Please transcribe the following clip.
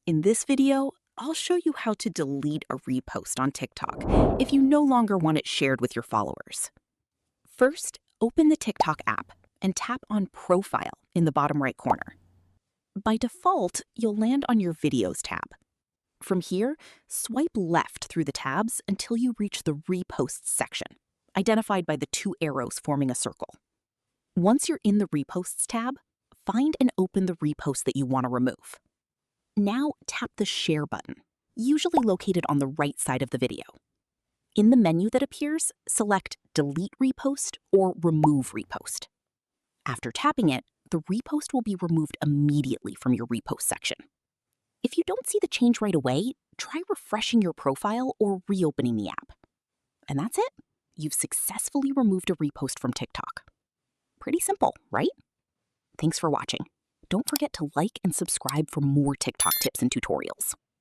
In this video, I'll show you how to delete a repost on TikTok if you no longer want it shared with your followers. First, open the TikTok app and tap on Profile in the bottom right corner. By default, you'll land on your Videos tab. From here, swipe left through the tabs until you reach the Reposts section, identified by the two arrows forming a circle. Once you're in the Reposts tab, find and open the repost that you want to remove. Now tap the Share button, usually located on the right side of the video. In the menu that appears, select Delete Repost or Remove Repost. After tapping it, the repost will be removed immediately from your repost section. If you don't see the change right away, try refreshing your profile or reopening the app. And that's it. You've successfully removed a repost from TikTok. Pretty simple, right? Thanks for watching. Don't forget to like and subscribe for more TikTok tips and tutorials.